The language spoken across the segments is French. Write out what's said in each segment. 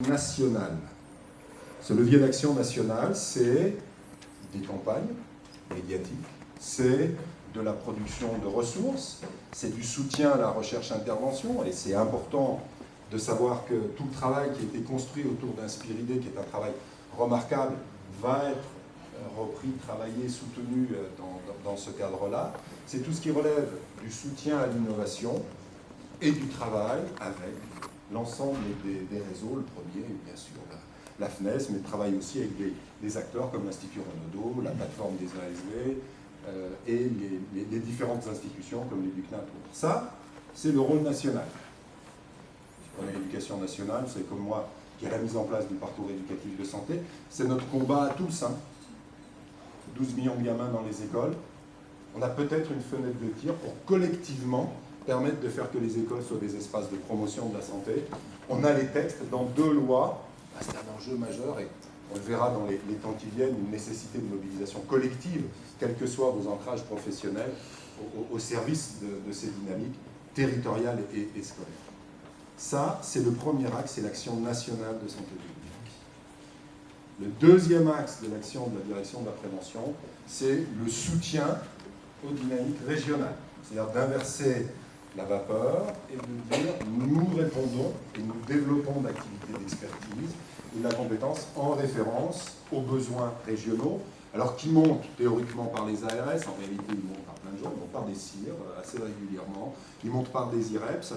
nationale. Ce levier d'action national, c'est des campagnes médiatiques, c'est de la production de ressources, c'est du soutien à la recherche-intervention, et c'est important de savoir que tout le travail qui a été construit autour d'Inspiridé, qui est un travail remarquable, va être repris, travaillé, soutenu dans ce cadre-là. C'est tout ce qui relève du soutien à l'innovation et du travail avec l'ensemble des réseaux, le premier, bien sûr, la FNES, mais travaille aussi avec des acteurs comme l'Institut Renaudot, la plateforme des ASV et les différentes institutions comme l'EDUCNAT. Ça, c'est le rôle national. Si vous prenez l'éducation nationale, vous savez comme moi, qui a la mise en place du parcours éducatif de santé, c'est notre combat à tous. 12 millions de gamins dans les écoles. On a peut-être une fenêtre de tir pour collectivement permettre de faire que les écoles soient des espaces de promotion de la santé. On a les textes dans 2 lois. C'est un enjeu majeur et on le verra dans les temps qui viennent, une nécessité de mobilisation collective, quels que soient vos ancrages professionnels, au service de ces dynamiques territoriales et scolaires. Ça, c'est le premier axe, c'est l'action nationale de santé publique. Le deuxième axe de l'action de la direction de la prévention, c'est le soutien aux dynamiques régionales. C'est-à-dire d'inverser la vapeur et de dire nous répondons et nous développons d'activités d'expertise et de la compétence en référence aux besoins régionaux, alors qui montent théoriquement par les ARS, en réalité ils montent par plein de gens, ils montent par des CIR assez régulièrement, ils montent par des IREPS,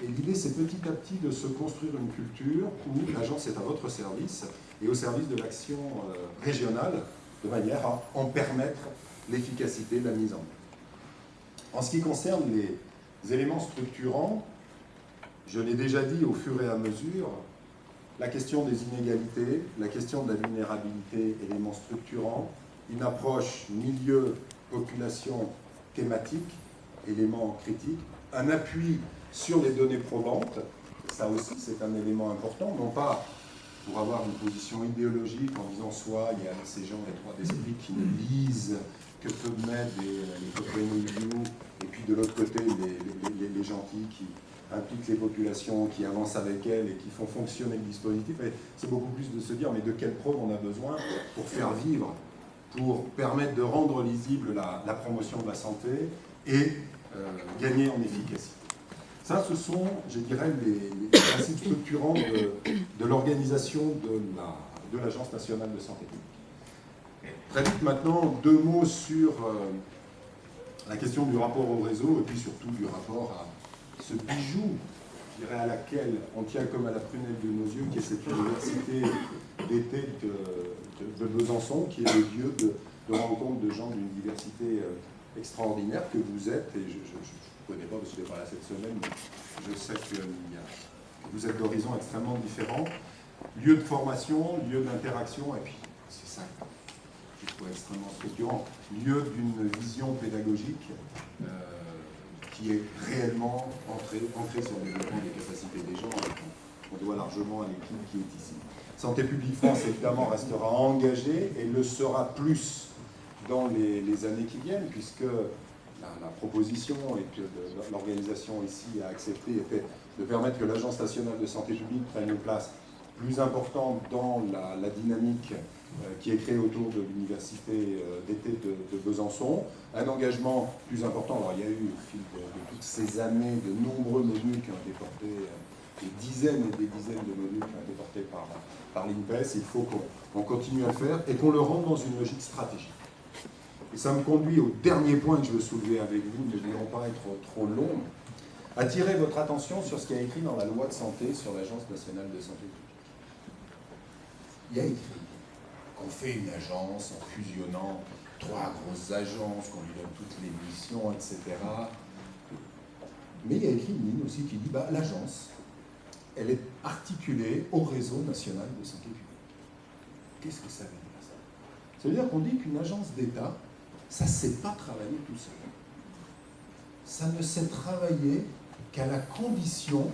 et l'idée c'est petit à petit de se construire une culture où l'agence est à votre service et au service de l'action régionale, de manière à en permettre l'efficacité de la mise en œuvre. En ce qui concerne les éléments structurants, je l'ai déjà dit au fur et à mesure, la question des inégalités, la question de la vulnérabilité, éléments structurants, une approche milieu-population thématique, élément critique, un appui sur les données probantes, ça aussi c'est un élément important, non pas pour avoir une position idéologique en disant soit il y a ces gens étroits d'esprit qui ne lisent que peu de mettre les copains review, et puis de l'autre côté les gentils qui impliquent les populations, qui avancent avec elles et qui font fonctionner le dispositif. C'est beaucoup plus de se dire mais de quelle preuve on a besoin pour faire vivre, pour permettre de rendre lisible la promotion de la santé et gagner en efficacité. Ça, ce sont, je dirais, les principes structurants de l'organisation de l'Agence nationale de santé publique. Très vite maintenant, 2 mots sur la question du rapport au réseau et puis surtout du rapport à ce bijou, je dirais, à laquelle on tient comme à la prunelle de nos yeux, qui est cette université d'été de Besançon, qui est le lieu de rencontre de gens d'une diversité extraordinaire que vous êtes, et je ne connais pas parce que je n'étais pas là cette semaine, mais je sais que vous êtes d'horizons extrêmement différents. Lieu de formation, lieu d'interaction, et puis c'est ça que je trouve extrêmement structurant, lieu d'une vision pédagogique qui est réellement ancrée sur le développement des capacités des gens. On doit largement à l'équipe qui est ici. Santé publique France, évidemment, restera engagée et le sera plus dans les années qui viennent, puisque la proposition et que l'organisation ici a accepté était de permettre que l'Agence nationale de santé publique prenne une place plus importante dans la dynamique qui est créée autour de l'université d'été de Besançon. Un engagement plus important. Alors il y a eu au fil de toutes ces années de nombreux modules qui ont été portés, des dizaines et des dizaines de modules qui ont été portés par l'INPES. Il faut qu'on continue à le faire et qu'on le rende dans une logique stratégique. Et ça me conduit au dernier point que je veux soulever avec vous, mais je ne vais pas être trop long, attirer votre attention sur ce qui est écrit dans la loi de santé sur l'Agence nationale de santé publique. Il y a écrit qu'on fait une agence en fusionnant 3 grosses agences, qu'on lui donne toutes les missions, etc. Mais il y a écrit une ligne aussi qui dit l'agence, elle est articulée au réseau national de santé publique. Qu'est-ce que ça veut dire ça? Ça veut dire qu'on dit qu'une agence d'État, ça ne sait pas travailler tout seul. Ça ne sait travailler qu'à la condition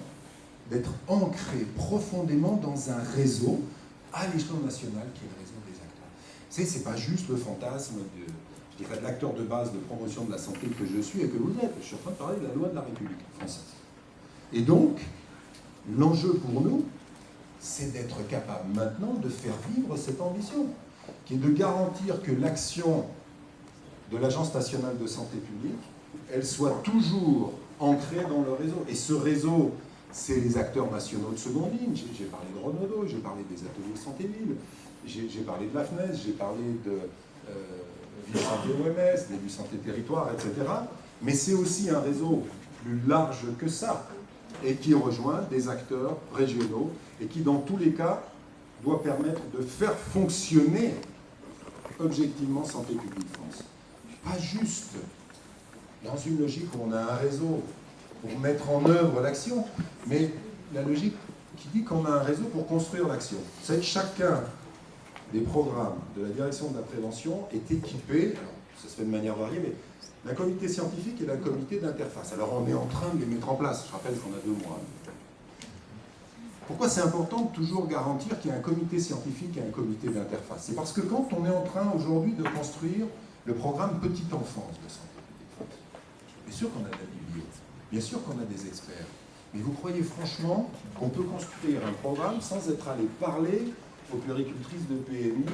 d'être ancré profondément dans un réseau à l'échelon national qui est le réseau des acteurs. Ce n'est pas juste le fantasme de l'acteur de base de promotion de la santé que je suis et que vous êtes. Je suis en train de parler de la loi de la République française. Et donc, l'enjeu pour nous, c'est d'être capable maintenant de faire vivre cette ambition, qui est de garantir que l'action de l'Agence nationale de santé publique, elle soit toujours ancrée dans le réseau. Et ce réseau, c'est les acteurs nationaux de seconde ligne. J'ai parlé de Renaudot, j'ai parlé des ateliers santé-ville, j'ai parlé de la FNES, j'ai parlé de Ville Santé OMS, des Villes Santé Territoire, etc. Mais c'est aussi un réseau plus large que ça, et qui rejoint des acteurs régionaux, et qui, dans tous les cas, doit permettre de faire fonctionner objectivement Santé publique France. Pas juste dans une logique où on a un réseau pour mettre en œuvre l'action, mais la logique qui dit qu'on a un réseau pour construire l'action. Vous savez que chacun des programmes de la direction de la prévention est équipé, alors ça se fait de manière variée, mais d'un comité scientifique et d'un comité d'interface. Alors on est en train de les mettre en place, je rappelle qu'on a 2 mois. Pourquoi c'est important de toujours garantir qu'il y a un comité scientifique et un comité d'interface? C'est parce que quand on est en train aujourd'hui de construire le programme Petite Enfance de Santé publique France, bien sûr qu'on a de la biblio, bien sûr qu'on a des experts, mais vous croyez franchement qu'on peut construire un programme sans être allé parler aux puéricultrices de PMI,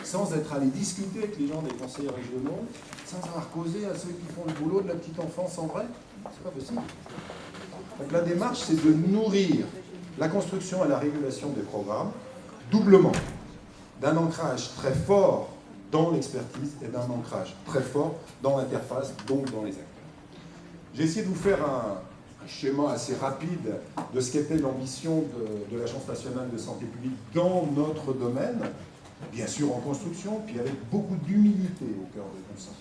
sans être allé discuter avec les gens des conseils régionaux, sans avoir causé à ceux qui font le boulot de la petite enfance en vrai? C'est pas possible. Donc la démarche, c'est de nourrir la construction et la régulation des programmes, doublement, d'un ancrage très fort dans l'expertise et d'un ancrage très fort dans l'interface, donc dans les acteurs. J'ai essayé de vous faire un schéma assez rapide de ce qu'était l'ambition de l'Agence nationale de santé publique dans notre domaine, bien sûr en construction, puis avec beaucoup d'humilité au cœur de tout ça.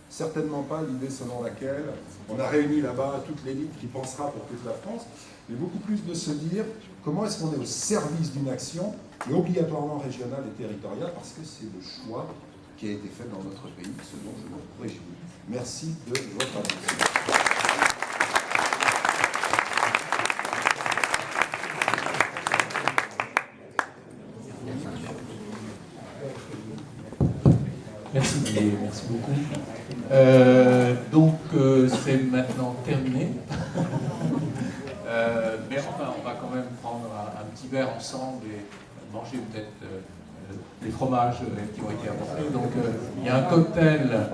Certainement pas l'idée selon laquelle on a réuni là-bas toute l'élite qui pensera pour toute la France, mais beaucoup plus de se dire comment est-ce qu'on est au service d'une action, mais obligatoirement régionale et territoriale, parce que c'est le choix qui a été fait dans notre pays, ce dont je me réjouis. Merci de votre attention. Merci Didier, merci beaucoup. C'est maintenant terminé. Mais enfin, on va quand même prendre un petit verre ensemble et manger peut-être les fromages qui ont été apportés. Donc, il y a un cocktail.